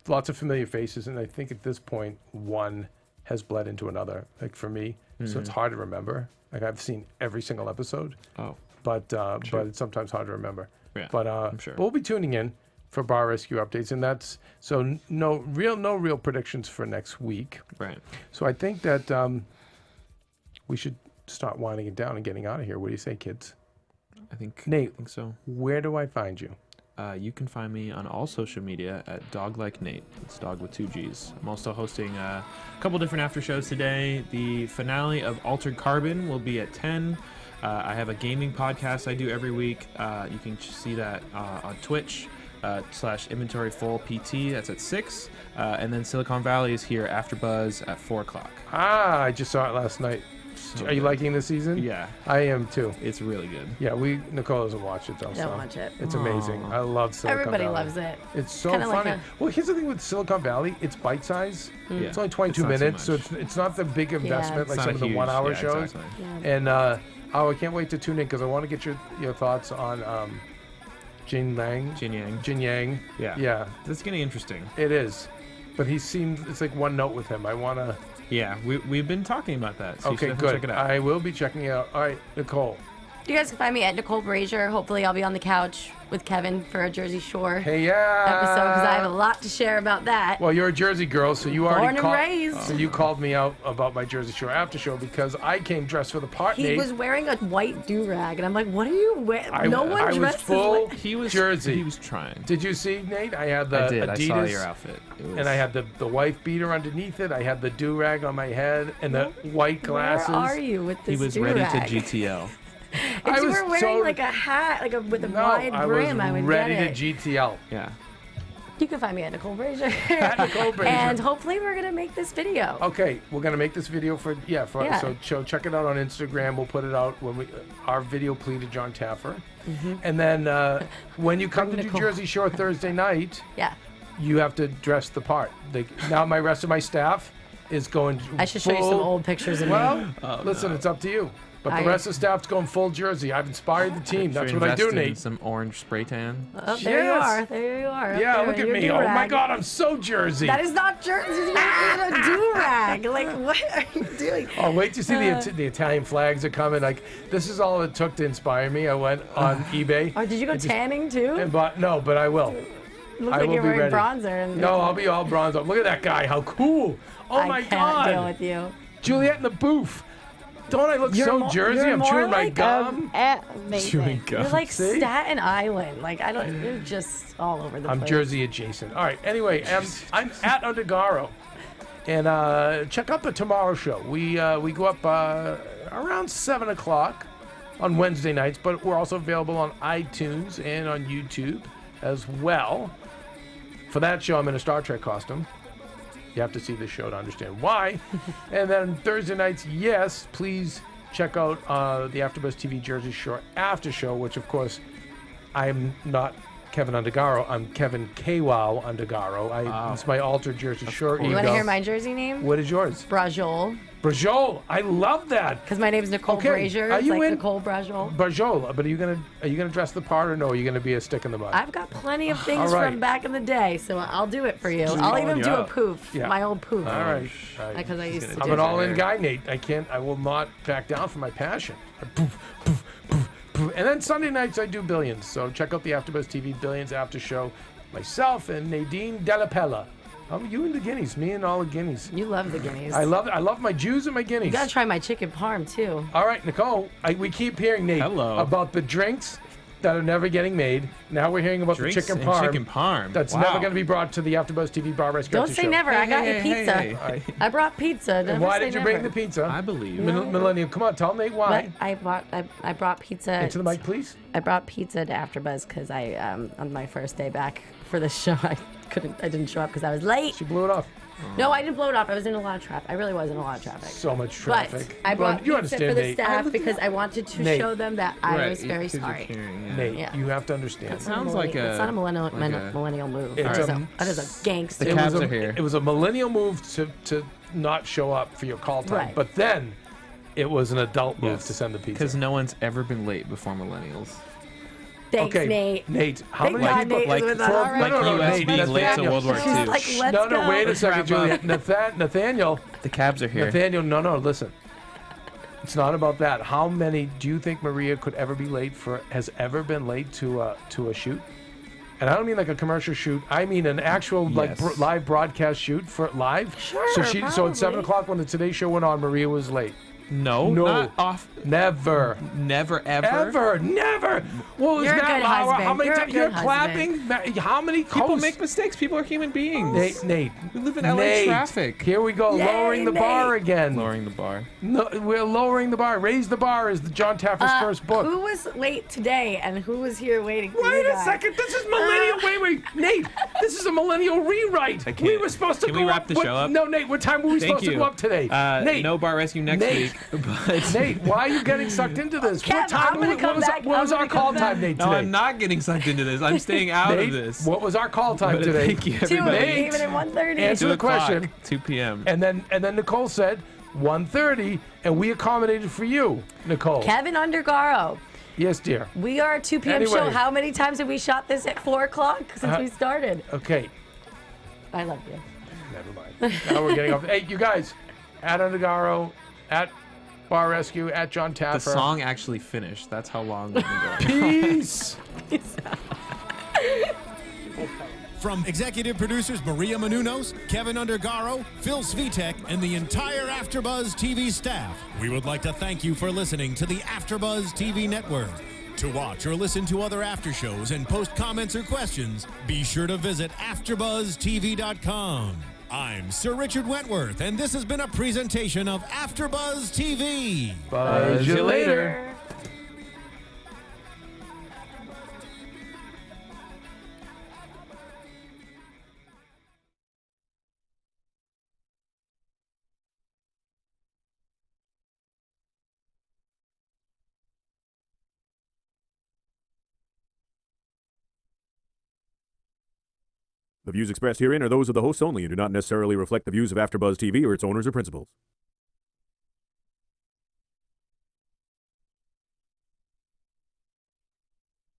Lots of familiar faces, and I think at this point, one has bled into another. Like for me, so it's hard to remember. Like I've seen every single episode, Oh, but it's sometimes hard to remember. yeah. But I'm sure. but we'll be tuning in for Bar Rescue updates, and that's so no real predictions for next week. Right. So I think that we should start winding it down and getting out of here. What do you say, kids? I think. Nate. I think so. Where do I find you? You can find me on all social media at Dog Like Nate. It's dog with 2 G's. I'm also hosting a couple different after shows today. The finale of Altered Carbon will be at 10. I have a gaming podcast I do every week. You can see that on Twitch /Inventory Full PT. That's at 6. And then Silicon Valley is here after Buzz at 4 o'clock. I just saw it last night. Are you liking this season? Yeah, I am too. it's really good. Yeah, Nicole doesn't watch it though. Don't watch it. It's amazing. I love Silicon Everybody Valley. loves it. It's so Kinda like funny. Well, here's the thing with Silicon Valley. It's bite size. Yeah. It's only 22 It's not so minutes, so much. it's not the big investment it's like It's some not of the huge. 1 hour Yeah, shows. exactly. Yeah. And I can't wait to tune in because I want to get your thoughts on Jin Jin Yang. Yang. Yeah. Yeah, That's getting interesting. it is. But he seems it's like one note with him. I want to. Yeah, we've been talking about that. So you Okay, should good. Check it out. I will be checking it out. All right, Nicole. You guys can find me at Nicole Brajer. Hopefully, I'll be on the couch with Kevin for a Jersey Shore Hey, yeah. episode because I have a lot to share about that. Well, you're a Jersey girl, so you already Born and called. raised. So you called me out about my Jersey Shore after show because I came dressed for the part. He Nate. was wearing a white do-rag, and I'm like, what are you wearing? No one I was dresses full like... He was Jersey. He was trying. Did you see, Nate? I had the I did. Adidas, I saw your outfit. It was, and I had the wife beater underneath it. I had the do-rag on my head and the white glasses. Where are you with this He was do-rag? ready to GTL. If I you was were wearing so- like a hat, like with a No, wide brim, I was would ready get it. to GTL. Yeah. You can find me at Nicole Brajer. At Nicole Brajer. And hopefully we're gonna make this video. Okay, we're gonna make this video for Yeah. so check it out on Instagram. We'll put it out when we our video plea to Jon Taffer, and then when you come to New Nicole. Jersey Shore Thursday night, Yeah. you have to dress the part. Now my rest of my staff is going. I should show you some old pictures of me. Well, listen, it's up to you. But the I- rest of the staff's going full Jersey. I've inspired the team. That's Should we what I do, invest in Nate. Some orange spray tan. Oh, there you Yes. are. There you are. up Yeah, there look in at your me. Oh my do-rag. God, I'm so Jersey. That is not Jersey. You're in a do-rag. Like, what are you doing? Oh, wait to see the Italian flags are coming. Like, this is all it took to inspire me. I went on eBay. Oh, did you go and just- tanning too? And bought, no, but I will. Look I like will you're be wearing ready. bronzer. And No, I'll be all bronzed up. Look at that guy. How cool. Oh I my can't God. deal with you. Juliet in the booth. Don't I look so Jersey? You're I'm more chewing my like gum. Amazing. Chewing gum. You're like See? Staten Island. Like I don't. You're just all over the I'm place. Jersey adjacent. All right. Anyway, I'm at Undergaro, and check out the Tomorrow Show. We go up around 7 o'clock on Wednesday nights, but we're also available on iTunes and on YouTube as well. For that show, I'm in a Star Trek costume. You have to see this show to understand why. And then Thursday nights, yes, please check out the AFTERBUZZ TV Jersey Shore after show, which of course I'm not Keven Undergaro. I'm Kevin K-Wow Undergaro. It's my alter Jersey Shore ego. You want to hear my Jersey name? What is yours? Brajol. Brajol. I love that. Because my name's Nicole Okay, Brajer. are It's you like in- Nicole Brajol. Brajol. But are you gonna dress the part or no? Are you gonna be a stick in the mud? I've got plenty of things All right. from back in the day, so I'll do it for you. I'll calling even you do a out. poof. Yeah. My old poof. All right. Because I used to I'm do an it. all-in guy, Nate. I will not back down from my passion. Poof, poof, poof, poof. And then Sunday nights I do Billions. So check out the AFTERBUZZ TV Billions after show. Myself and Nadine Delapella. You and the guineas. Me and all the guineas. You love the guineas. I love my Jews and my guineas. You gotta try my chicken parm too. All right, Nicole. We keep hearing, Nate, Hello. about the drinks that are never getting made. Now we're hearing about Drinks the chicken and parm. chicken parm. That's Wow. never going to be brought to the AFTERBUZZ TV Bar Rescue. Don't after say show. never. I got you Hey, pizza. hey, All right. I brought pizza. And Never why say did you never. bring the pizza? I believe. Millennium, come on, tell Nate why. I brought pizza. Into the mic, please. I brought pizza to AfterBuzz because I on my first day back for the show I didn't show up because I was late. She blew it off. No, I didn't blow it off. I was in a lot of traffic. I really was in a lot of traffic. So much But traffic. I brought you pizza understand, for the Nate. staff because I wanted to Nate. show them that I Right, was very 'cause you're sorry. carrying, yeah. Nate, Yeah. you have to understand. That's not Sounds a like millennial- It's not a millennial, like a- millennial move. It's That is a gangster. The It cabs was a- are here. It was a millennial move to not show up for your call time. Right. But then it was an adult move Yes. to send the Because pizza. no one's ever been late before millennials. Thanks, Okay, Nate. Nate, how Thank many God people... Nate is like- with us. for- All no, right. no, no, US Nate, being late to Nathaniel. World War She's II. like, let's No, no, go. wait a second, Wrap Juliet. Nathaniel, The cabs are here. Nathaniel, no, listen. It's not about that. How many do you think Maria could ever be late for? Has ever been late to a shoot? And I don't mean like a commercial shoot. I mean an actual like Yes. live broadcast shoot for live. Sure, So at 7 probably. o'clock when the Today Show went on, Maria was late. No, No. not off. Never. Never, ever. Ever, never. What was You're a that? good How husband. many You're a times good you're husband. clapping? How many People hosts? make mistakes. People are human beings. Nate. We live in LA Nate, traffic. Here we go, Yay, lowering the bar Nate. again. Lowering the bar. No, we're lowering the bar. Raise the bar is the Jon Taffer's first book. Who was late today and who was here waiting for Wait you a guys? second. This is millennial. Wait, Nate. This is a millennial rewrite. can't. We were supposed to Can go we wrap up. the show up? No, Nate. What time were we Thank supposed you. to go up today? Nate. No bar rescue next Nate. week. But Nate, why are you getting sucked into this? Kev, What time? I'm gonna What come was, back. what was I'm our gonna call come time, back. Nate? no, Today? I'm not getting sucked into this. I'm staying out Nate, of this. what was our call time But today? Thank you, 2, everybody. Nate. even at 1:30. Answer 2 the o'clock, question. 2 p.m. And then Nicole said 1:30, and we accommodated for you, Nicole. Keven Undergaro. Yes, dear. We are a 2 p.m. Anyway. show. How many times have we shot this at 4 o'clock since we started? Okay. I love you. Never mind. Now we're getting off. Hey, you guys, at Undergaro, at Bar Rescue, at Jon Taffer. The song actually finished. That's how long we've been going. Peace. From executive producers Maria Menounos, Keven Undergaro, Phil Svitek, and the entire AfterBuzz TV staff, we would like to thank you for listening to the AfterBuzz TV network. To watch or listen to other after shows and post comments or questions, be sure to visit AfterBuzzTV.com. I'm Sir Richard Wentworth, and this has been a presentation of AfterBuzz TV. Buzz you later. The views expressed herein are those of the hosts only and do not necessarily reflect the views of AfterBuzz TV or its owners or principals.